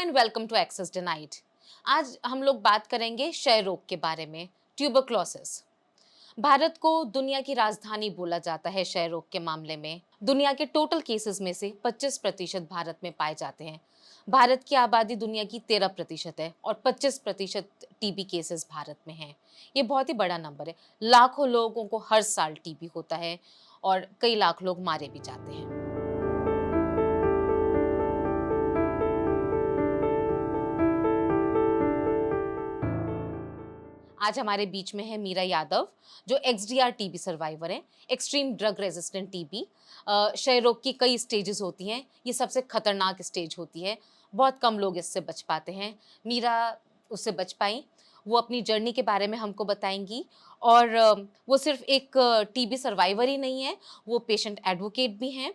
And welcome to access denied. आज हम लोग बात करेंगे क्षय रोग के बारे में, ट्यूबरक्लोसिस। भारत को दुनिया की राजधानी बोला जाता है क्षय रोग के मामले में। दुनिया के टोटल केसेस में से 25% भारत में पाए जाते हैं। भारत की आबादी दुनिया की 13% है और 25% टीबी केसेस भारत में हैं। ये बहुत ही बड़ा नंबर है। लाखों लोगों को हर साल टीबी होता है और कई लाख लोग मारे भी जाते हैं। आज हमारे बीच में है मीरा यादव, जो एक्सडीआर टीबी सर्वाइवर हैं। एक्सट्रीम ड्रग रेजिस्टेंट टीबी क्षय रोग की कई स्टेजेस होती हैं। ये सबसे खतरनाक स्टेज होती है। बहुत कम लोग इससे बच पाते हैं। मीरा उससे बच पाई। वो अपनी जर्नी के बारे में हमको बताएंगी और वो सिर्फ एक टीबी सर्वाइवर ही नहीं है, वो पेशेंट एडवोकेट भी हैं,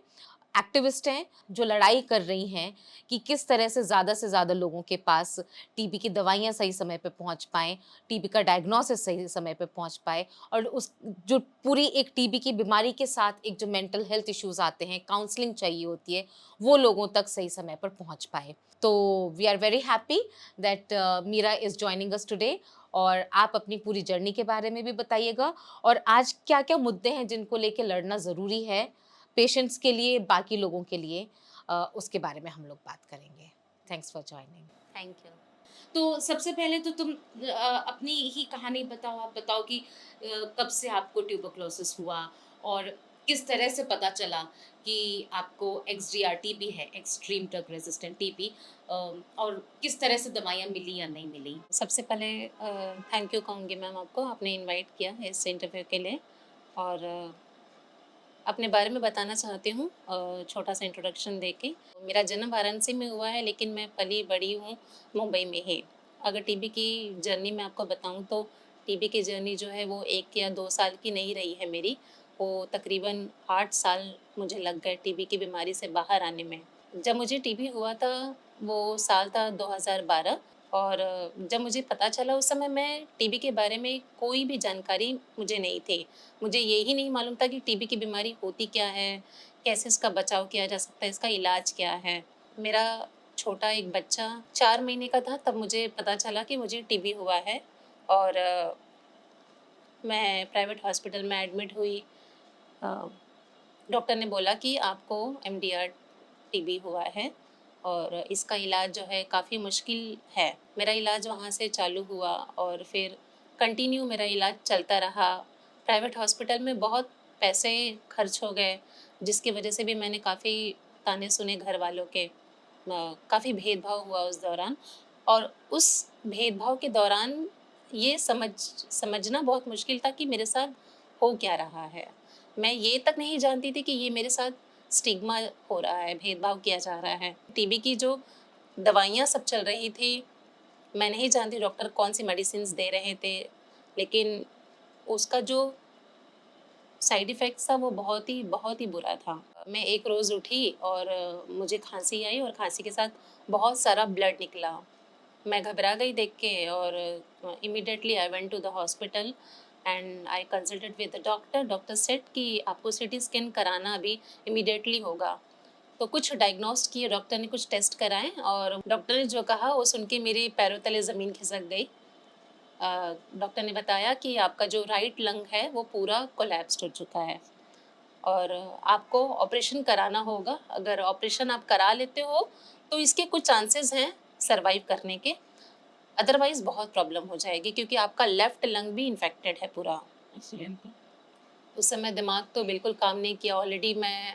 एक्टिविस्ट हैं, जो लड़ाई कर रही हैं कि किस तरह से ज़्यादा लोगों के पास टीबी की दवाइयाँ सही समय पे पहुँच पाएँ, टीबी का डायग्नोसिस सही समय पे पहुँच पाए और उस जो पूरी एक टीबी की बीमारी के साथ एक जो मेंटल हेल्थ इश्यूज़ आते हैं, काउंसलिंग चाहिए होती है, वो लोगों तक सही समय पर पहुँच पाए। तो we are very happy that Meera is joining us today और आप अपनी पूरी जर्नी के बारे में भी बताइएगा और आज क्या-क्या मुद्दे हैं जिनको लेके लड़ना ज़रूरी है, पेशेंट्स के लिए, बाकी लोगों के लिए, उसके बारे में हम लोग बात करेंगे। Thanks for joining. Thank you. तो सबसे पहले तो तुम अपनी ही कहानी बताओ। आप बताओ कि कब से आपको ट्यूबरक्लोसिस हुआ और किस तरह से पता चला कि आपको एक्सडीआर टीबी है, एक्सट्रीम ड्रग रेजिस्टेंट टीबी, और किस तरह से दवाइयाँ मिली या नहीं मिली? सबसे पहले थैंक यू कहूँगी मैम आपको, आपने इनवाइट किया इस इंटरव्यू के लिए और अपने बारे में बताना चाहती हूँ छोटा-सा इंट्रोडक्शन देके। मेरा जन्म वाराणसी में हुआ है लेकिन मैं पली-बड़ी हूँ मुंबई में ही। अगर टीबी की जर्नी मैं आपको बताऊँ तो टीबी की जर्नी जो है वो 1 या 2 साल की नहीं रही है मेरी। वो तकरीबन 8 साल मुझे लग गए टीबी की बीमारी से बाहर आने में। जब मुझे टीबी हुआ था वो साल था 2012 और जब मुझे पता चला उस समय मैं टीबी के बारे में कोई भी जानकारी मुझे नहीं थी। मुझे ये ही नहीं मालूम था कि टीबी की बीमारी होती क्या है? कैसे इसका बचाव किया जा सकता है? इसका इलाज क्या है? मेरा छोटा एक बच्चा 4 महीने का था तब मुझे पता चला कि मुझे टीबी हुआ है और मैं प्राइवेट हॉस्पिटल में एडमिट हुई। अ, डॉक्टर ने बोला कि आपको एमडीआर टीबी हुआ है और इसका इलाज जो है काफ़ी मुश्किल है। मेरा इलाज वहाँ से चालू हुआ और फिर कंटिन्यू मेरा इलाज चलता रहा। प्राइवेट हॉस्पिटल में बहुत पैसे खर्च हो गए, जिसकी वजह से भी मैंने काफ़ी ताने सुने घरवालों के। काफ़ी भेदभाव हुआ उस दौरान और उस भेदभाव के दौरान ये समझना बहुत मुश्किल था कि मेरे साथ हो क्या रहा है। मैं ये तक नहीं जानती थी कि ये मेरे साथ स्टिग्मा हो रहा है, भेदभाव किया जा रहा है। टीबी की जो दवाइयाँ सब चल रही थी, मैं नहीं जानती डॉक्टर कौन-सी मेडिसिन्स दे रहे थे, लेकिन उसका जो साइड इफ़ेक्ट्स था वो बहुत ही बुरा था। मैं एक रोज़ उठी और मुझे खाँसी आई और खाँसी के साथ बहुत सारा ब्लड निकला। मैं घबरा गई देख के और immediately I went to the hospital and I consulted with the doctor. Doctor said कि आपको सीटी स्कैन कराना अभी इमीडिएटली होगा। तो कुछ डायग्नोस्ट किए डॉक्टर ने, कुछ टेस्ट कराए और डॉक्टर ने जो कहा वो सुन के मेरे पैरों तले ज़मीन खिसक गई। डॉक्टर ने बताया कि आपका जो राइट लंग है वो पूरा कोलैप्स्ड हो चुका है और आपको ऑपरेशन कराना होगा। अगर ऑपरेशन आप करा लेते हो तो इसके कुछ चांसेस हैं सर्वाइव करने के, अदरवाइज़ बहुत प्रॉब्लम हो जाएगी क्योंकि आपका लेफ्ट लंग भी इन्फेक्टेड है पूरा। उस समय दिमाग तो बिल्कुल काम नहीं किया। ऑलरेडी मैं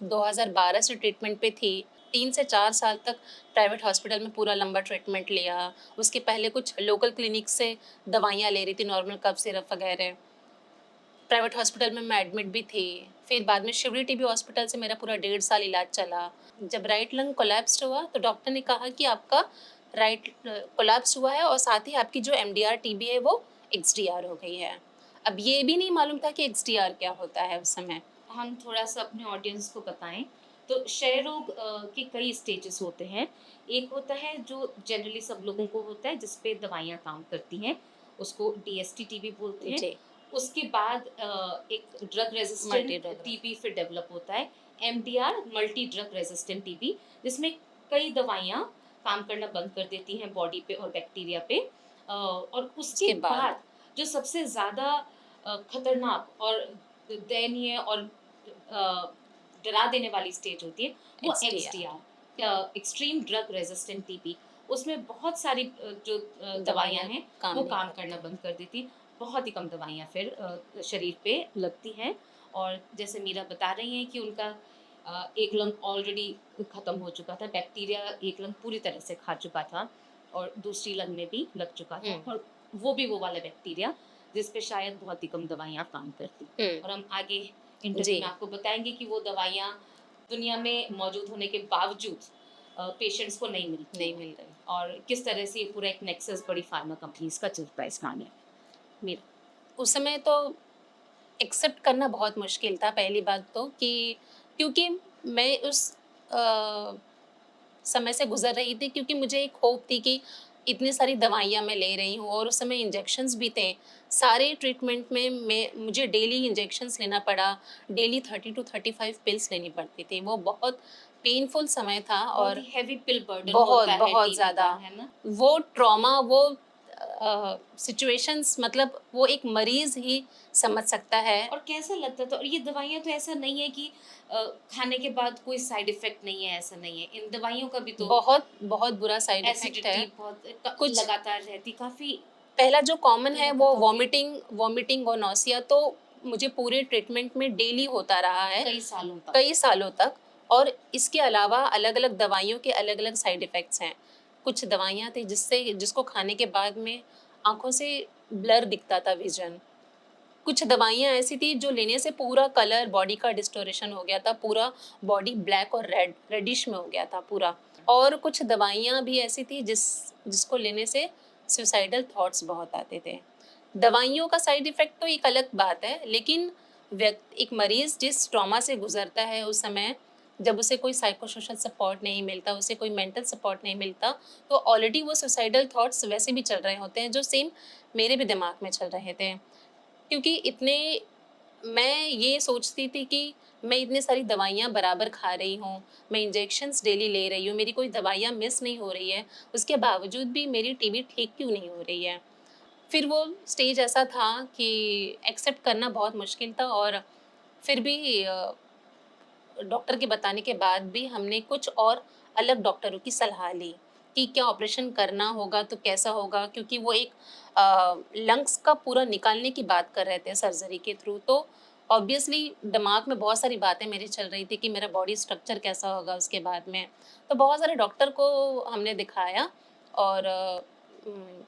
2012 से ट्रीटमेंट पे थी। 3 से 4 साल तक प्राइवेट हॉस्पिटल में पूरा लंबा ट्रीटमेंट लिया। उसके पहले कुछ लोकल क्लिनिक से दवाइयाँ ले रही थी, नॉर्मल कफ सिरप वगैरह। प्राइवेट हॉस्पिटल में मैं एडमिट भी थी। फिर बाद में शिवरी टीबी हॉस्पिटल से मेरा पूरा 1.5 साल इलाज चला। जब राइट लंग कोलैप्स्ड हुआ तो डॉक्टर ने कहा कि आपका राइट कोलैप्स हुआ है और साथ ही आपकी जो एमडीआर टीबी है वो एक्सडीआर हो गई है। अब ये भी नहीं मालूम था कि एक्सडीआर क्या होता है उस समय। हम थोड़ा-सा अपने ऑडियंस को बताएँ, तो क्षय रोग के कई स्टेजेस होते हैं। एक होता है जो जनरली सब लोगों को होता है, जिस पे दवाइयाँ काम करती हैं, उसको डीएसटी टीबी बोलते हैं। जी, उसके बाद एक drug multi resistant drug. TB फिर डेवलप होता है, MDR multi drug resistant TB, जिसमें कई दवाइयाँ काम करना बंद कर देती हैं बॉडी पे और बैक्टीरिया पे। और उसके उसके बाद बाद जो सबसे ज़्यादा खतरनाक और दयनीय और डरा देने वाली स्टेज होती है वो XDR XDR, extreme drug resistant TB. उसमें बहुत सारी जो दवाइयाँ दवाइयाँ हैं काम वो नहीं काम करती। करना बंद कर देती। बहुत ही कम दवाइयाँ फिर शरीर पे लगती हैं। और जैसे मीरा बता रही हैं कि उनका एक लंग ऑलरेडी ख़त्म हो चुका था, बैक्टीरिया एक लंग पूरी तरह से खा चुका था और दूसरी लंग में भी लग चुका था, और वो भी वो वाला बैक्टीरिया जिस पे शायद बहुत ही कम दवाइयाँ काम करती। और हम आगे इंटरव्यू जी में आपको बताएंगे कि वो दवाइयाँ दुनिया में मौजूद होने के बावजूद पेशेंट्स को नहीं मिलती नहीं हैं, मिल रही। और किस तरह से ये पूरा एक नेक्सस बड़ी फार्मा कंपनीज का चलता है इस मामले में। मेरा उस समय तो एक्सेप्ट करना बहुत मुश्किल था, पहली बात तो कि क्योंकि मैं उस अ, समय से गुजर रही थी, क्योंकि मुझे एक होप थी कि इतनी सारी दवाइयाँ मैं ले रही हूँ और उस समय इंजेक्शंस भी थे। सारे ट्रीटमेंट में मैं मुझे डेली इंजेक्शंस लेना पड़ा, डेली 30 टू 35 पिल्स लेनी पड़ती थी। वो बहुत पेनफुल समय था बहुत और ही हैवी पिल बर्डन बहुत होता है बहुत टीबी ज़्यादा का, है ना? वो ट्रॉमा, वो सिचुएशंस, मतलब वो एक मरीज़ ही समझ सकता है। और कैसा लगता था? और ये दवाइयाँ तो ऐसा नहीं है कि खाने के बाद कोई साइड इफ़ेक्ट नहीं है, ऐसा नहीं है। इन दवाइयों का भी तो बहुत बहुत बुरा साइड इफ़ेक्ट एसिडिटी है। बहुत कुछ लगातार रहती, काफ़ी पहला जो कॉमन है लगता वो था कि वॉमिटिंग वॉमिटिंग और नौसिया, तो मुझे पूरे ट्रीटमेंट में डेली होता रहा है, कई सालों तक। कई सालों तक। और इसके अलावा अलग-अलग दवाइयों के अलग-अलग साइड इफ़ेक्ट्स हैं। कुछ दवाइयाँ थी जिसको खाने के बाद में आँखों से ब्लर दिखता था विज़न। कुछ दवाइयाँ ऐसी थी जो लेने से पूरा कलर बॉडी का डिस्टोरेशन हो गया था, पूरा बॉडी ब्लैक और रेडिश में हो गया था पूरा। और कुछ दवाइयाँ भी ऐसी थी जिसको लेने से सुसाइडल थॉट्स बहुत आते थे। दवाइयों का साइड इफ़ेक्ट तो एक अलग बात है, लेकिन एक मरीज़ जिस ट्रॉमा से गुज़रता है उस समय, जब उसे कोई साइकोसोशल सपोर्ट नहीं मिलता, उसे कोई मेंटल सपोर्ट नहीं मिलता, तो ऑलरेडी वो सुसाइडल थॉट्स वैसे भी चल रहे होते हैं, जो सेम मेरे भी दिमाग में चल रहे थे। क्योंकि इतने मैं ये सोचती थी कि मैं इतनी सारी दवाइयाँ बराबर खा रही हूँ, मैं इंजेक्शंस डेली ले रही हूँ, मेरी कोई दवाइयाँ मिस नहीं हो रही है, उसके बावजूद भी मेरी टीबी ठीक क्यों नहीं हो रही है? फिर वो स्टेज ऐसा था कि एक्सेप्ट करना बहुत मुश्किल था, और फिर भी डॉक्टर के बताने के बाद भी हमने कुछ और अलग डॉक्टरों की सलाह ली कि क्या ऑपरेशन करना होगा तो कैसा होगा, क्योंकि वो एक लंग्स का पूरा निकालने की बात कर रहे थे सर्जरी के थ्रू। तो ऑब्वियसली दिमाग में बहुत सारी बातें मेरी चल रही थी कि मेरा बॉडी स्ट्रक्चर कैसा होगा उसके बाद में। तो बहुत सारे डॉक्टर को हमने दिखाया, और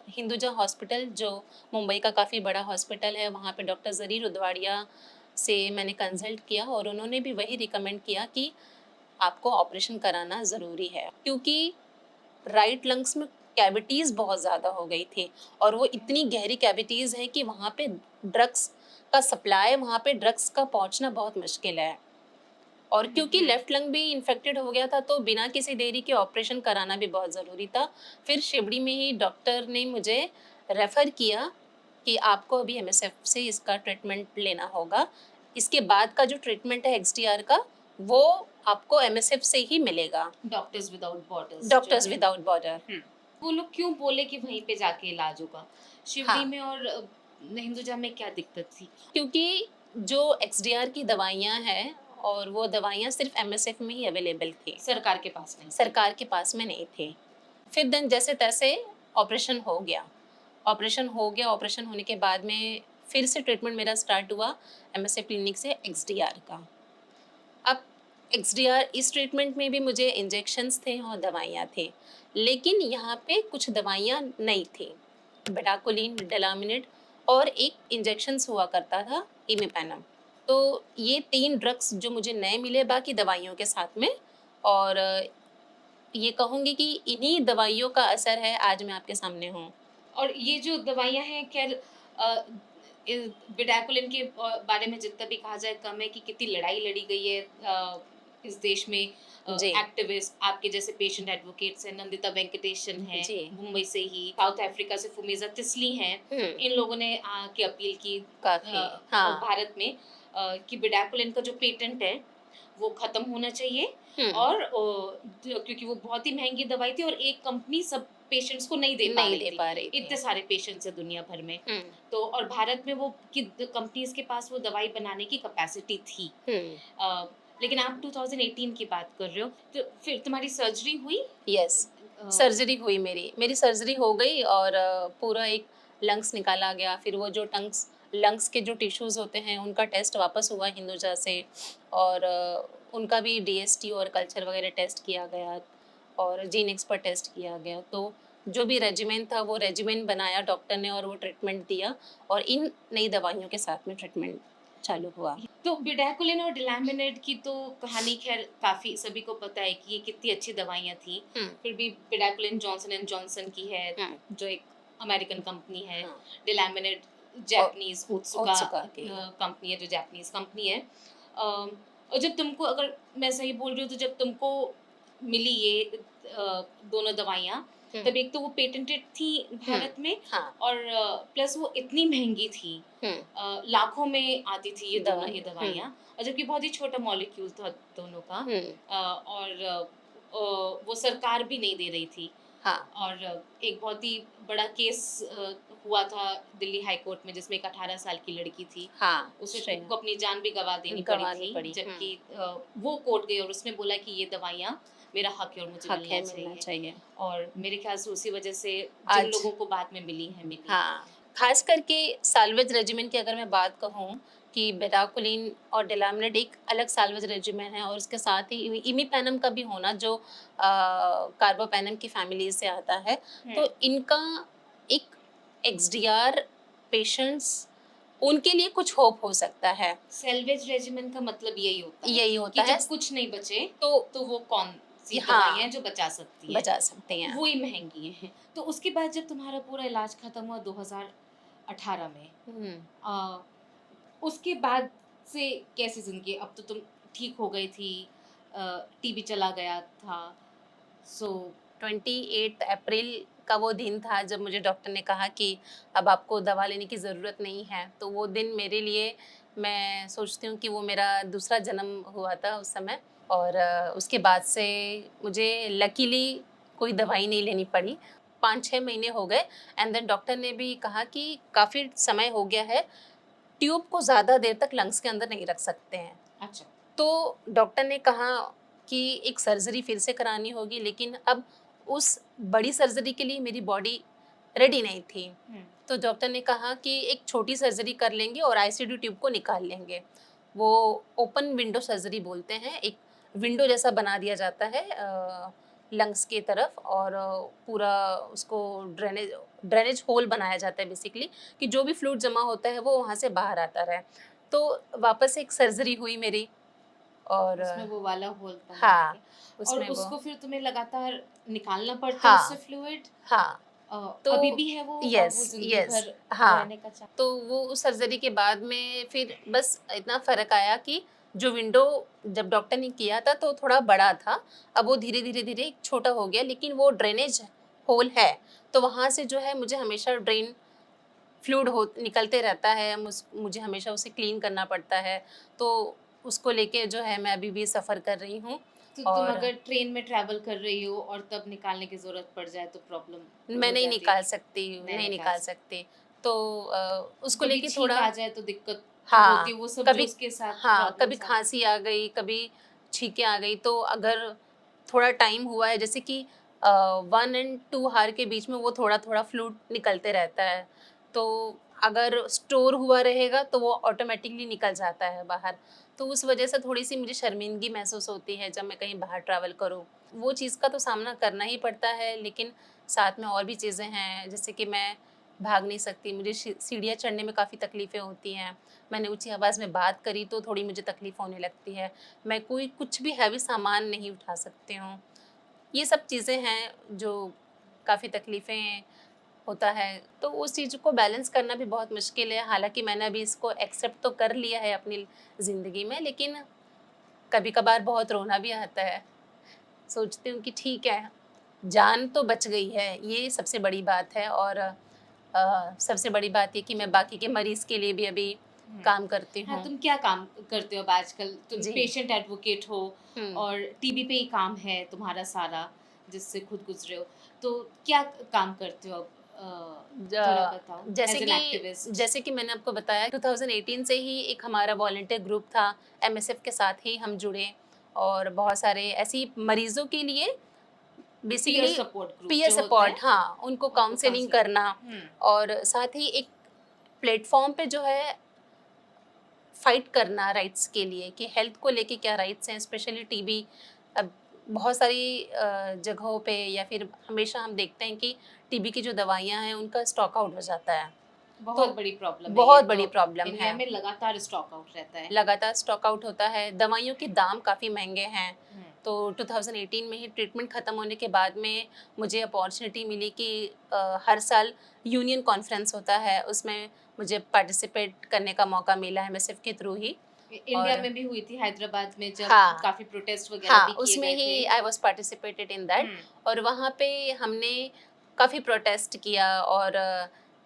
हिंदुजा हॉस्पिटल जो मुंबई का काफ़ी बड़ा हॉस्पिटल है, वहाँ पे डॉक्टर ज़रीर उदवाड़िया से मैंने कंसल्ट किया, और उन्होंने भी वही रिकमेंड किया कि आपको ऑपरेशन कराना ज़रूरी है, क्योंकि राइट लंग्स में कैविटीज़ बहुत ज़्यादा हो गई थी, और वो इतनी गहरी कैविटीज़ हैं कि वहाँ पे ड्रग्स का सप्लाई, वहाँ पे ड्रग्स का पहुँचना बहुत मुश्किल है। और क्योंकि लेफ्ट लंग भी इन्फेक्टेड हो गया था, तो बिना किसी देरी के ऑपरेशन कराना भी बहुत ज़रूरी था। फिर शिवड़ी में ही डॉक्टर ने मुझे रेफ़र किया कि आपको अभी एमएसएफ से इसका ट्रीटमेंट लेना होगा। इसके बाद का जो ट्रीटमेंट है एक्सडीआर का, वो आपको एमएसएफ से ही मिलेगा, डॉक्टर्स विदाउट बॉर्डर्स जो डॉक्टर्स है। Without border. वो लोग क्यों बोले कि वहीं पे जाके इलाज होगा? शिवडी हाँ, में और हिंदुजा में क्या दिक्कत थी? क्योंकि जो एक्सडीआर की दवाइयाँ हैं, और वो दवाइयाँ सिर्फ़ एमएसएफ में ही अवेलेबल थी। सरकार के पास नहीं थी। सरकार के पास में नहीं थे। फिर देन जैसे-तैसे ऑपरेशन हो गया। ऑपरेशन होने के बाद में फिर से ट्रीटमेंट मेरा स्टार्ट हुआ एमएसएफ क्लिनिक से एक्सडीआर का। अब एक्सडीआर इस ट्रीटमेंट में भी मुझे इंजेक्शंस थे और दवाइयाँ थी। लेकिन यहाँ पे कुछ दवाइयाँ नई थी। बेडाकोलिन, डेलामिनेट और एक इंजेक्शंस हुआ करता था इमिपेनम। तो ये 3 ड्रग्स जो मुझे नए मिले बाकी दवाइयों के साथ में, और ये कहूँगी कि इन्हीं दवाइयों का असर है आज मैं आपके सामने हूँ। और ये जो दवाइयाँ हैं, खैर बिडाकुलिन के बारे में जितना भी कहा जाए कम है कि कितनी लड़ाई लड़ी गई है इस देश में। जी, एक्टिविस्ट आपके जैसे पेशेंट एडवोकेट्स हैं, नंदिता वेंकटेशन हैं जी। मुंबई से ही, साउथ अफ्रीका से फुमेजा तिस्ली हैं। हुँ, इन लोगों ने आके अपील की काफ़ी। हाँ, भारत में कि बिडाकुलिन का जो पेटेंट है वो ख़त्म होना चाहिए। हुँ, और क्योंकि वो बहुत ही महँगी दवाई थी और एक कंपनी सब पेशेंट्स को नहीं दे पा नहीं रही दे थी। पा रही थी। इतने सारे पेशेंट्स हैं दुनिया भर में। हुँ, तो और भारत में वो कि कंपनीज़ के पास वो दवाई बनाने की कैपेसिटी थी। हुँ, अ, लेकिन आप 2018 की बात कर रहे हो, तो फिर तुम्हारी सर्जरी हुई? यस। सर्जरी हुई मेरी सर्जरी हो गई और पूरा एक लंग्स निकाला गया। फिर वो जो लंग्स के जो टिश्यूज़ होते हैं, उनका टेस्ट वापस हुआ हिंदुजा से और उनका भी डीएसटी और कल्चर वगैरह टेस्ट किया गया और जीनेक्स पर टेस्ट किया गया। तो जो भी रेजिमेन था, वो रेजिमेन बनाया डॉक्टर ने और वो ट्रीटमेंट दिया और इन नई दवाइयों के साथ में ट्रीटमेंट चालू हुआ। तो बिडाकुलिन और डिलामिनेट की तो कहानी खैर काफ़ी सभी को पता है कि ये कितनी अच्छी दवाइयाँ थी। हुँ, फिर भी बिडाकुलिन जॉनसन एंड जॉनसन की है, हुँ, जो एक अमेरिकन कंपनी है। हाँ। डिलामिनेट ओ जापानीज़ ओत्सुका ओत्सुका की। कंपनी है, जो जापानीज़ कंपनी है। और जब तुमको, अगर मैं सही बोल रही हूँ, तो जब तुमको मिली ये दोनों दवाइयाँ, हुँ, तब एक तो वो पेटेंटेड थी हुँ, भारत में, हाँ, और प्लस वो इतनी महँगी थी। हुँ, लाखों में आती थी ये दोनों ये दवाइयाँ, दवाइयाँ, और जबकि बहुत ही छोटा मॉलिक्यूल था दोनों का। हुँ, और वो सरकार भी नहीं दे रही थी। हाँ, और एक बहुत ही बड़ा केस हुआ था दिल्ली हाई कोर्ट में, जिसमें एक 18 साल की लड़की थी। हाँ, उसे श्रेया को अपनी जान भी गँवा देनी पड़ी गँवानी थी, पड़ी, जबकि वो कोर्ट गई और उसने बोला कि ये दवाइयाँ मेरा हक है और मुझे हक मिलना है मिलना चाहिए। चाहिए। और मेरे ख़्याल से उसी वज़ह से जिन आज लोगों को बाद में मिली हैं, मिली हैं। हाँ, ख़ास करके साल्वेज रेजिमेन की अगर मैं बात कहूँ कि बेडाकुलिन और डेलामिनेट एक अलग साल्वेज रेजिमेन है और उसके साथ ही इमिपेनम का भी होना जो कार्बापेनम की फ़ैमिली से आता है, हुँ। तो इनका एक एक्सडीआर पेशेंट्स उनके लिए कुछ होप हो सकता है। सेल्वेज रेजिमेन का मतलब यही होता है यही कि होता है जब कुछ नहीं बचे, तो तो वो कौन-सी दवाइयाँ हैं हाँ, जो बचा सकती हैं, बचा सकते हैं। वो ही महँगी हैं। तो उसके बाद जब तुम्हारा पूरा इलाज खत्म हुआ 2018 में, हुँ। अ, उसके बाद से कैसी ज़िंदगी? अब तो तुम ठीक हो गई थी, टीबी चला गया था, सो 28 अप्रैल का वो दिन था जब मुझे डॉक्टर ने कहा कि अब आपको दवा लेने की ज़रूरत नहीं है। तो वो दिन मेरे लिए मैं सोचती हूँ कि वो मेरा दूसरा जन्म हुआ था उस समय और उसके बाद से मुझे लकीली कोई दवाई नहीं लेनी पड़ी। 5-6 महीने हो गए एंड देन डॉक्टर ने भी कहा कि काफ़ी समय हो गया है, ट्यूब को ज़्यादा देर तक लंग्स के अंदर नहीं रख सकते हैं। अच्छा। तो डॉक्टर ने कहा कि एक सर्जरी फिर से करानी होगी लेकिन अब उस बड़ी सर्जरी के लिए मेरी बॉडी रेडी नहीं थी। हुँ। तो डॉक्टर ने कहा कि एक छोटी सर्जरी कर लेंगे और आईसीयू ट्यूब को निकाल लेंगे। वो ओपन विंडो सर्जरी बोलते हैं, एक विंडो जैसा बना दिया जाता है लंग्स की तरफ और पूरा उसको ड्रेनेज ड्रेनेज होल बनाया जाता है बेसिकली कि जो भी फ्लूइड जमा होता है वो वहाँ से बाहर आता रहे। तो वापस से एक सर्जरी हुई मेरी और उसमें वो वाला होल बना हाँ, के, और उसमें वो उसको फिर तुम्हें लगातार निकालना पड़ता है उससे हाँ, फ्लूइड? हाँ, अभी तो भी है वो, और वो यस, ज़िंदगी यस, भर हाँ, रहने का चा तो वो उस सर्जरी के बाद में फिर बस इतना फ़र्क आया कि जो विंडो जब डॉक्टर ने किया था तो थोड़ा बड़ा था, अब वो धीरे-धीरे छोटा हो गया लेकिन वो ड्रेनेज होल है, तो वहाँ से जो है मुझे हमेशा ड्रेन फ्लूइड हो निकलते रहता है, मुझे हमेशा उसे क्लीन करना पड़ता है, तो उसको लेके जो है मैं अभी भी सफ़र कर रही हूँ तो तुम और अगर ट्रेन में ट्रैवल कर रही हो और तब निकालने की ज़रूरत पड़ जाए तो प्रॉब्लम मैं हो नहीं जाती है निकाल कि सकती नहीं नहीं निकाल निकाल सकते? सकती। तो उसको कभी लेके छींक थोड़ा आ जाए तो दिक्कत तो होती हाँ, है, वो सब जो कभी उसके साथ हाँ, कभी प्रॉब्लम्स आती खाँसी आ गई, कभी छींकें आ गई, तो अगर थोड़ा टाइम हुआ है जैसे कि 1 एंड 2 हावर के बीच में वो थोड़ा-थोड़ा फ्लूइड निकलते रहता है। तो अगर स्टोर हुआ रहेगा तो वो ऑटोमैटिकली निकल जाता है बाहर। तो उस वजह से थोड़ी-सी मुझे शर्मिंदगी महसूस होती है जब मैं कहीं बाहर ट्रैवल करूँ। वो चीज़ का तो सामना करना ही पड़ता है लेकिन साथ में और भी चीज़ें हैं जैसे कि मैं भाग नहीं सकती, मुझे सीढ़ियाँ चढ़ने में काफ़ी तकलीफ़ें होती हैं। मैंने ऊँची आवाज़ में बात करी तो थोड़ी मुझे तकलीफ़ होने लगती है। मैं कोई कुछ भी हैवी सामान नहीं उठा सकती हूँ। ये सब चीज़ें हैं जो काफ़ी तकलीफ़ें होता है। तो उस चीज़ को बैलेंस करना भी बहुत मुश्किल है। हालाँकि मैंने अभी इसको एक्सेप्ट तो कर लिया है अपनी ज़िंदगी में लेकिन कभी-कभार बहुत रोना भी आता है। सोचती हूँ कि ठीक है, जान तो बच गई है, ये सबसे बड़ी बात है और सबसे बड़ी बात ये कि मैं बाकी के मरीज़ के लिए भी अभी काम करती हाँ, हूँ। तुम क्या काम करते हो अब आजकल? तुम जी। पेशेंट एडवोकेट हो हुँ। और टीबी पे ही काम है तुम्हारा सारा, जिससे खुद गुज़रे हो। तो क्या काम करते हो अब? थोड़ा ज बताओ जैसे एज़ एन कि एक्टिविस्ट। जैसे कि मैंने आपको बताया 2018 से ही एक हमारा वॉलंटियर ग्रुप था, एमएसएफ के साथ ही हम जुड़े और बहुत सारे ऐसी मरीज़ों के लिए peer basically support group peer जो होता है, सपोर्ट, हाँ, उनको उनको काउंसलिंग काउंसलिंग। करना हुँ, और साथ ही एक प्लेटफ़ॉर्म पे जो है फाइट करना राइट्स के लिए कि हेल्थ को लेके क्या राइट्स हैं, स्पेशली टीबी। अब बहुत सारी जगहों पे या फिर हमेशा हम देखते हैं कि टीबी की जो दवाइयाँ हैं उनका स्टॉक आउट हो जाता है। बहुत तो बड़ी प्रॉब्लम है ये बहुत तो। बड़ी प्रॉब्लम इंडिया है। में लगातार स्टॉक आउट रहता है। लगातार स्टॉक आउट होता है, दवाइयों के दाम काफ़ी महँगे हैं। हुँ, तो 2018 में ही ट्रीटमेंट ख़त्म होने के बाद में मुझे अपॉर्च्युनिटी मिली कि हर साल यूनियन कॉन्फ्रेंस होता है, उसमें मुझे पार्टिसिपेट करने का मौका मिला है एमएसएफ के थ्रू ही। इंडिया और में भी हुई थी हैदराबाद में जब हाँ, काफ़ी प्रोटेस्ट वगैरह हाँ, भी किए उसमें गए थे। ही I was participated in that. हुँ, और वहाँ पे हमने काफ़ी प्रोटेस्ट किया और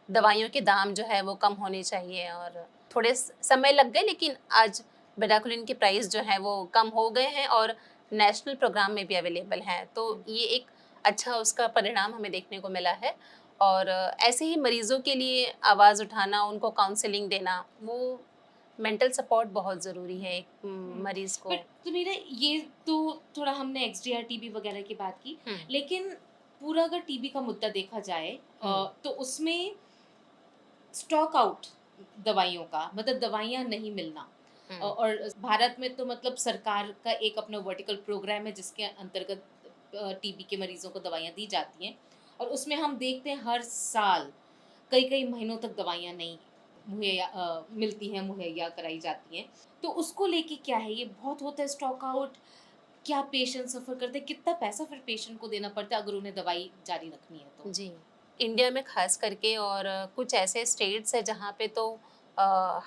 दवाइयों के दाम जो है वो कम होने चाहिए और थोड़े समय लग गए, लेकिन आज बेडाक्लोलिन की प्राइस जो है वो कम हो गए हैं और नेशनल प्रोग्राम में भी अवेलेबल हैं। तो हुँ। ये एक अच्छा उसका परिणाम हमें देखने को मिला है। और ऐसे ही मरीज़ों के लिए आवाज़ उठाना, उनको काउंसलिंग देना, वो मेंटल सपोर्ट बहुत ज़रूरी है एक हुँ, मरीज़ को। बट तो मेरा ये तो थोड़ा हमने एक्सडीआर टीबी वगैरह की बात की, हुँ, लेकिन पूरा अगर टीबी का मुद्दा देखा जाए हुँ, तो उसमें स्टॉक आउट दवाइयों का मतलब दवाइयाँ नहीं मिलना हुँ, और भारत में तो मतलब सरकार का एक अपना वर्टिकल प्रोग्राम है जिसके अंतर्गत टीबी के मरीजों को दवाइयाँ दी जाती हैं और उसमें हम देखते हैं हर साल कई-कई महीनों तक दवाइयाँ नहीं मुहैया मिलती हैं, मुहैया कराई जाती हैं। तो उसको लेके क्या है? ये बहुत होता है स्टॉक आउट? क्या पेशेंट सफ़र करते हैं? कितना पैसा फिर पेशेंट को देना पड़ता है अगर उन्हें दवाई जारी रखनी है तो? जी। इंडिया में ख़ास करके और कुछ ऐसे स्टेट्स हैं जहाँ पे तो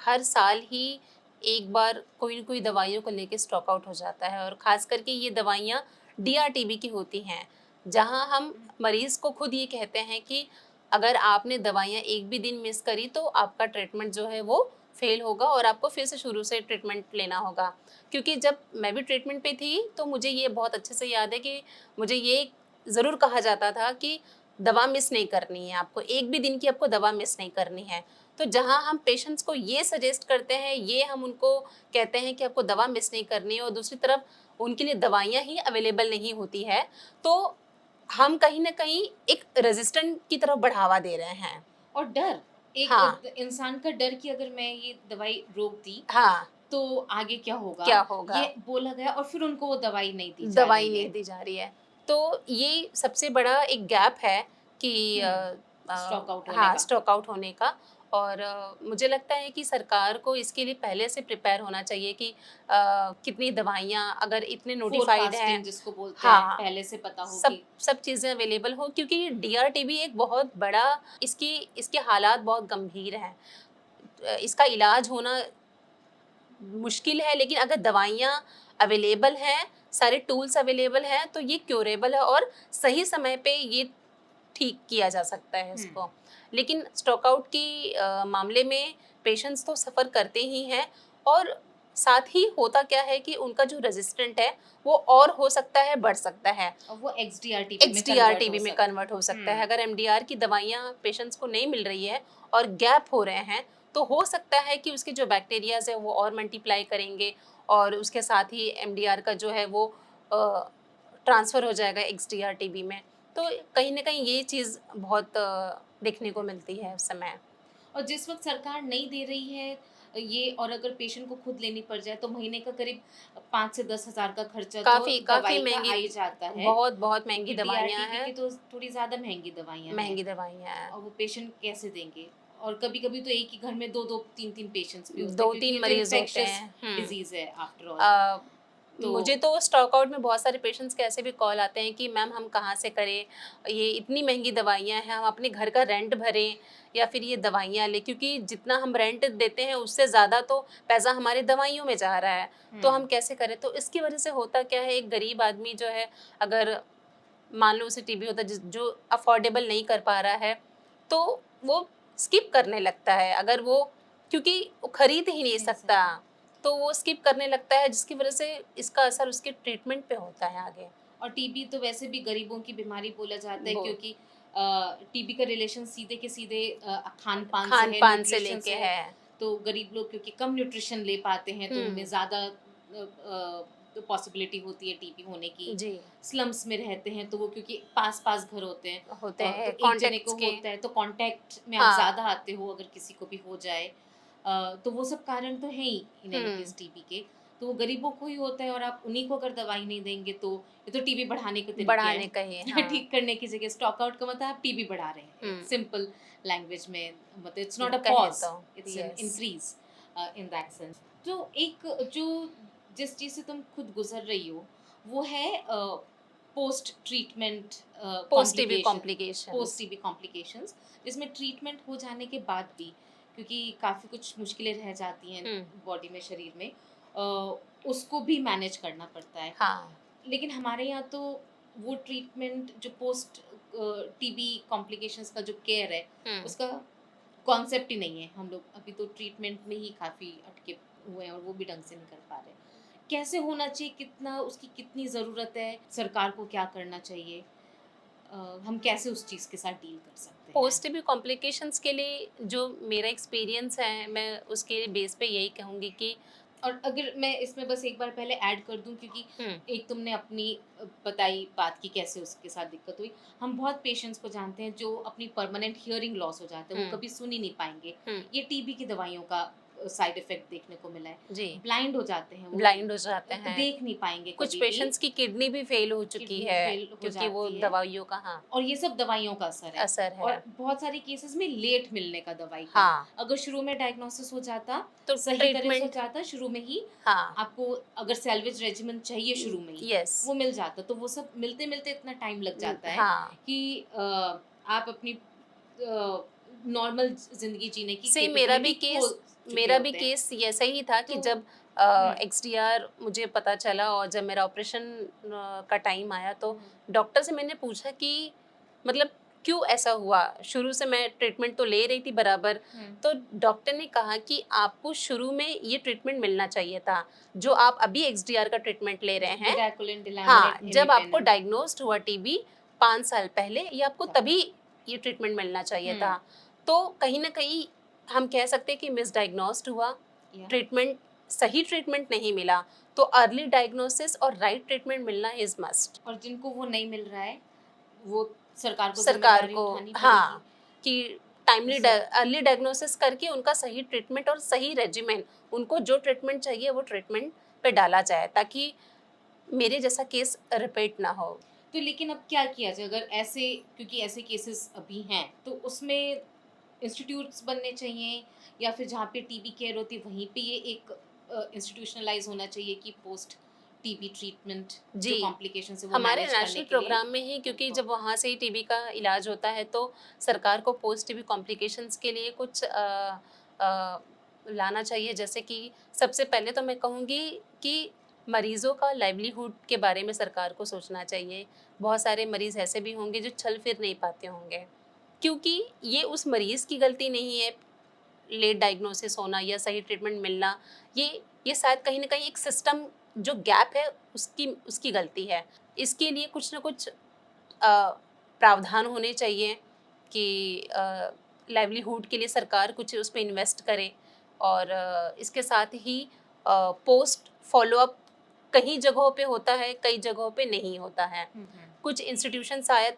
हर साल ही एक बार कोई न कोई दवाइयों को लेके स्टॉक आउट हो जाता है और ख़ास करके ये दवाइयाँ डीआरटीबी की होती हैं, जहाँ हम मरीज़ को खुद ये कहते हैं कि अगर आपने दवाइयाँ एक भी दिन मिस करी तो आपका ट्रीटमेंट जो है वो फ़ेल होगा और आपको फिर से शुरू से ट्रीटमेंट लेना होगा। क्योंकि जब मैं भी ट्रीटमेंट पे थी तो मुझे ये बहुत अच्छे से याद है कि मुझे ये ज़रूर कहा जाता था कि दवा मिस नहीं करनी है आपको, एक भी दिन की आपको दवा मिस नहीं करनी है। तो जहाँ हम पेशेंट्स को ये सजेस्ट करते हैं, ये हम उनको कहते हैं कि आपको दवा मिस नहीं करनी है और दूसरी तरफ उनके लिए दवाइयाँ ही अवेलेबल नहीं होती है, तो हम कहीं न कहीं एक रेज़िस्टेंट की तरफ बढ़ावा दे रहे हैं। और डर, एक हाँ, इंसान का डर कि अगर मैं ये दवाई रोक दी, हाँ, तो आगे क्या होगा? क्या होगा? ये बोला गया और फिर उनको वो दवाई नहीं दी जा दवाई रही नहीं है। दी जा रही है। तो ये सबसे बड़ा एक गैप है कि हुँ, स्टॉक आउट होने हाँ, का। स्टॉक आउट होने का। और मुझे लगता है कि सरकार को इसके लिए पहले से प्रिपेयर होना चाहिए कि कितनी दवाइयाँ अगर इतने नोटिफ़ाइड हैं। फ़ोरकास्टिंग जिसको बोलते हैं, हाँ, पहले से पता हो सब कि सब चीज़ें अवेलेबल हो क्योंकि डीआरटीबी एक बहुत बड़ा इसकी इसके हालात बहुत गंभीर हैं। इसका इलाज होना मुश्किल है, लेकिन अगर दवाइयाँ अवेलेबल हैं, सारे टूल्स अवेलेबल हैं, तो ये क्यूरेबल है और सही समय पे ये ठीक किया जा सकता है हुँ, इसको। लेकिन स्टॉक आउट की मामले में पेशेंट्स तो सफ़र करते ही हैं और साथ ही होता क्या है कि उनका जो रेज़िस्टेंट है, वो और हो सकता है, बढ़ सकता है। और वो एक्सडीआर-टीबी में एक्सडीआर कन्वर्ट हो टीबी में सकता कन्वर्ट हो है। सकता है। हुँ, अगर एमडीआर की दवाइयाँ पेशेंट्स को नहीं मिल रही है और गैप हो रहे हैं, तो हो सकता है कि उसके जो बैक्टीरियाज़ हैं वो और मल्टीप्लाई करेंगे और उसके साथ ही एमडीआर का जो है वो ट्रांसफ़र हो जाएगा एक्सडीआर टीबी में। तो कहीं न कहीं ये चीज़ बहुत देखने को मिलती है उस समय। और जिस वक़्त सरकार नहीं दे रही है ये और अगर पेशेंट को खुद लेनी पड़ जाए, तो महीने का करीब 5 से 10 हज़ार का खर्चा तो काफ़ी दवाई का आ महँगी ही जाता है, बहुत महँगी क्योंकि दवाइयाँ डीआर-टीबी हैं, की तो थोड़ी ज़्यादा महँगी दवाइयाँ हैं। महँगी दवाइयाँ हैं। और वो पेशेंट कैसे देंगे? और कभी-कभी तो एक ही घर में 2-2 3-3 पेशेंट्स भी होते हैं क्योंकि 2-3 ये तो मरीज़ होते इन्फेक्शियस हैं। हुँ। डिज़ीज़ है आफ्टर ऑल। अ, तो मुझे तो स्टॉक आउट में बहुत सारे पेशेंट्स के ऐसे भी कॉल आते हैं कि मैम हम कहाँ से करें? ये इतनी महँगी दवाइयाँ हैं, हम अपने घर का रेंट भरें या फिर ये दवाइयाँ लें? क्योंकि जितना हम रेंट देते हैं उससे ज़्यादा तो पैसा हमारी दवाइयों में जा रहा है, तो हुँ, हम कैसे करें? तो इसकी वजह से होता क्या है, एक गरीब आदमी जो है अगर मान लो उसे टीबी होता है जो अफोर्डेबल नहीं कर पा रहा है, तो वो स्किप करने लगता है। अगर वो क्योंकि वो खरीद ही नहीं सकता, तो वो स्किप करने लगता है, जिसकी वजह से इसका असर उसके ट्रीटमेंट पे होता है आगे। और टीबी तो वैसे भी गरीबों की बीमारी बोला जाता है, वो क्योंकि टीबी का रिलेशन सीधे के सीधे खान पान से है, खान-पान से न्यूट्रिशन लेके से है। है। तो गरीब लोग क्योंकि कम न्यूट्रिशन ले पाते हैं, तो उनमें ज़्यादा तो पॉसिबिलिटी होती है टीबी होने की। जी, स्लम्स में रहते हैं तो वो क्योंकि पास पास घर होते हैं, होते तो हैं एक जने को कॉन्टेक्ट्स के। होता है तो कांटेक्ट में आप हाँ, ज़्यादा आते हो, अगर किसी को भी हो जाए। तो वो सब कारण तो है ही in any hmm, case TB के। तो वो गरीबों को ही होता है, और आप उन्हीं को अगर दवाई नहीं देंगे तो ये तो टीबी बढ़ाने के तरीके बढ़ाने हैं। का ही, हाँ। ठीक करने की जगह स्टॉक आउट का मतलब आप टीबी बढ़ा रहे हैं, हुँ, इट्स सिंपल लैंग्वेज में। मतलब इट्स नॉट अ कहें पॉज, तो, it's an yes. Increase in that sense. तो एक जो जिस चीज़ से तुम खुद गुजर रही हो, वो है post treatment post TB complication, post complications. TB complications, जिसमें ट्रीटमेंट हो जाने के बाद भी, क्योंकि काफ़ी कुछ मुश्किलें रह जाती हैं हुँ, बॉडी में, शरीर में, उसको भी मैनेज करना पड़ता है। हाँ, लेकिन हमारे यहाँ तो वो ट्रीटमेंट जो पोस्ट टीबी कॉम्प्लिकेशंस का जो केयर है, हुँ। उसका कॉन्सेप्ट ही नहीं है। हम लोग अभी तो ट्रीटमेंट में ही काफ़ी अटके हुए हैं, और वो भी ढंग से नहीं कर पा रहे। कैसे होना चाहिए, कितना उसकी कितनी ज़रूरत है, सरकार को क्या करना चाहिए, अ, हम कैसे उस चीज़ के साथ डील कर सकते हैं? पोस्ट टीबी कॉम्प्लिकेशंस के लिए जो मेरा एक्सपीरियंस है, मैं उसके बेस पे यही कहूँगी कि और अगर मैं इसमें बस एक बार पहले ऐड कर दूं, क्योंकि हुँ, एक तुमने अपनी बताई बात की कैसे उसके साथ दिक्कत हुई। हम बहुत पेशेंट्स को जानते हैं जो अपनी परमानेंट हियरिंग लॉस हो जाता है, वो हुँ, कभी सुन ही नहीं पाएंगे। हुँ, ये टीबी की दवाइयों का साइड इफेक्ट देखने को मिला है। जी, ब्लाइंड हो जाते हैं वो, ब्लाइंड हो जाते हैं। देख नहीं पाएंगे कुछ कभी भी, पेशेंट्स की किडनी भी फेल हो चुकी किडनी है, फेल हो क्योंकि वो जाती है। दवाइयों का, हाँ, और ये सब दवाइयों का असर है। असर है। और बहुत सारे केसेस में लेट मिलने का दवाई का। हाँ, अगर शुरू में डायग्नोसिस हो जाता, तो सही तरह से हो ट्रीटमेंट, जाता शुरू में ही, हाँ, आपको अगर सैल्वेज रेजिमेंट चाहिए शुरू में ही, यस, वो मिल जाता। तो वो सब मिलते-मिलते इतना टाइम लग जाता है हाँ। कि आप अपनी नॉर्मल ज़िंदगी जीने की सेम कैपेबिलिटी खो चुके मेरा भी होते हैं। केस ऐसा ही था कि तो जब हुँ, एक्सडीआर मुझे पता चला और जब मेरा ऑपरेशन का टाइम आया, तो हुँ, डॉक्टर से मैंने पूछा कि मतलब क्यों ऐसा हुआ? शुरू से मैं ट्रीटमेंट तो ले रही थी बराबर, हुँ। तो डॉक्टर ने कहा कि आपको शुरू में ये ट्रीटमेंट मिलना चाहिए था, जो आप अभी एक्सडीआर का ट्रीटमेंट ले रहे हैं। बेडाक्विलिन, हाँ, डिलामिनेट, जब आपको इमिपेनेम। डायग्नोस्ड हुआ टीबी 5 साल पहले, ये आपको था। तभी ये ट्रीटमेंट मिलना चाहिए हुँ, था। तो कहीं न कहीं हम कह सकते हैं कि मिसडायग्नोस्ड हुआ, या ट्रीटमेंट सही ट्रीटमेंट नहीं मिला, तो अर्ली डायग्नोसिस और राइट ट्रीटमेंट मिलना इज़ मस्ट। और जिनको वो नहीं मिल रहा है, वो सरकार को सरकार ज़िम्मेदारी को, उठानी पड़ेगी। हाँ, कि टाइमली उसे अर्ली डायग्नोसिस करके उनका सही ट्रीटमेंट और सही रेजिमेन, उनको जो ट्रीटमेंट चाहिए वो ट्रीटमेंट पे डाला जाए, ताकि मेरे जैसा केस रिपीट ना हो। तो लेकिन अब क्या किया जाए अगर ऐसे, क्योंकि ऐसे केसेस अभी हैं, तो उसमें इंस्टीट्यूट्स बनने चाहिए, या फिर जहाँ पे टीबी केयर होती है वहीं पे ये एक इंस्टीट्यूशनलाइज़ होना चाहिए कि पोस्ट टीबी ट्रीटमेंट जो जी, कॉम्प्लिकेशंस है वो हमारे मैनेज करने नेशनल के लिए प्रोग्राम में ही, क्योंकि उनको। जब वहाँ से ही टीबी का इलाज होता है, तो सरकार को पोस्ट टीबी कॉम्प्लिकेशंस के लिए कुछ अ, लाना चाहिए। जैसे कि सबसे पहले तो मैं कहूँगी कि मरीज़ों का लाइवलीहुड के बारे में सरकार को सोचना चाहिए। बहुत सारे मरीज़ ऐसे भी होंगे जो चल फिर नहीं पाते होंगे, क्योंकि ये उस मरीज़ की गलती नहीं है, लेट डायग्नोसिस होना या सही ट्रीटमेंट मिलना, ये शायद कहीं न कहीं एक सिस्टम जो गैप है, उसकी उसकी गलती है। इसके लिए कुछ न कुछ प्रावधान होने चाहिए कि लाइवलीहुड के लिए सरकार कुछ उस पे इन्वेस्ट करे, और इसके साथ ही पोस्ट फ़ॉलो-अप कई जगहों पे होता है, कई जगहों पे नहीं होता है। हुँ, हुँ। कुछ इंस्टीट्यूशन शायद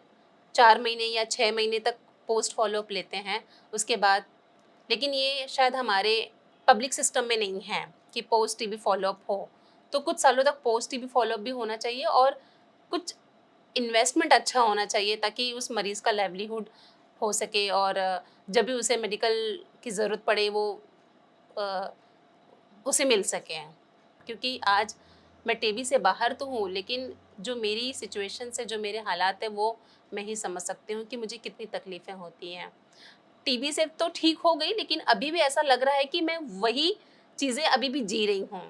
4 महीने या 6 महीने तक पोस्ट फ़ॉलो-अप लेते हैं, उसके बाद, लेकिन ये शायद हमारे पब्लिक सिस्टम में नहीं है कि पोस्ट टीबी फ़ॉलो-अप हो। तो कुछ सालों तक पोस्ट टीबी फ़ॉलो-अप भी होना चाहिए, और कुछ इन्वेस्टमेंट अच्छा होना चाहिए, ताकि उस मरीज़ का लाइवलीहुड हो सके, और जब भी उसे मेडिकल की ज़रूरत पड़े, वो अ, उसे मिल सके। क्योंकि आज मैं टीबी से बाहर तो हूँ, लेकिन जो मेरी सिचुएशंस है, जो मेरे हालात हैं, वो मैं ही समझ सकती हूँ कि मुझे कितनी तकलीफ़ें होती हैं। टीबी से तो ठीक हो गई, लेकिन अभी भी ऐसा लग रहा है कि मैं वही चीज़ें अभी भी जी रही हूँ।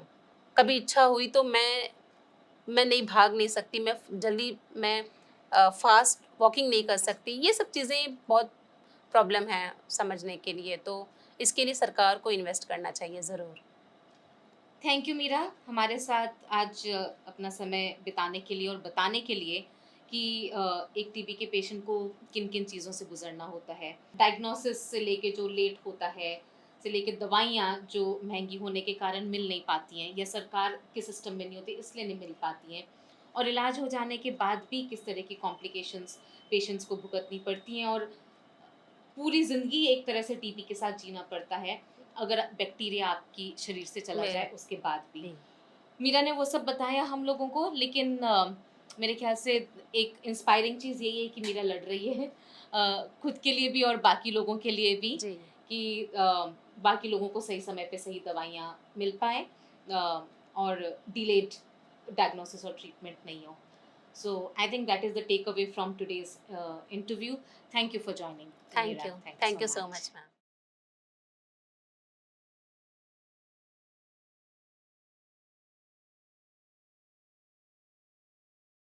कभी इच्छा हुई तो मैं नहीं भाग नहीं सकती, मैं फ़ास्ट वॉकिंग नहीं कर सकती। ये सब चीज़ें बहुत प्रॉब्लम है समझने के लिए। तो इसके लिए सरकार को इन्वेस्ट करना चाहिए ज़रूर। थैंक यू मीरा, हमारे साथ आज अपना समय बिताने के लिए और बताने के लिए कि एक टीबी के पेशेंट को किन-किन चीज़ों से गुज़रना होता है। डायग्नोसिस से लेके जो लेट होता है, से लेके दवाइयाँ जो महँगी होने के कारण मिल नहीं पाती हैं या सरकार के सिस्टम में नहीं होती इसलिए नहीं मिल पाती हैं। और इलाज हो जाने के बाद भी किस तरह की कॉम्प्लिकेशंस पेशेंट्स को भुगतनी पड़ती हैं और पूरी ज़िंदगी एक तरह से टीबी के साथ जीना पड़ता है, अगर बैक्टीरिया आपकी शरीर से चला मेरे जाए उसके बाद भी। जी, मीरा ने वो सब बताया हम लोगों को लेकिन मेरे ख़्याल से एक इंस्पायरिंग चीज़ यही है कि मीरा लड़ रही है खुद के लिए भी और बाकी लोगों के लिए भी जी। कि बाकी लोगों को सही समय पे सही दवाइयाँ मिल पाएँ और डिलेड डायग्नोसिस और ट्रीटमेंट नहीं हो। So I think that is the takeaway from today's interview. Thank you for joining, Meera. Thank you thank so you so much. Much ma'am.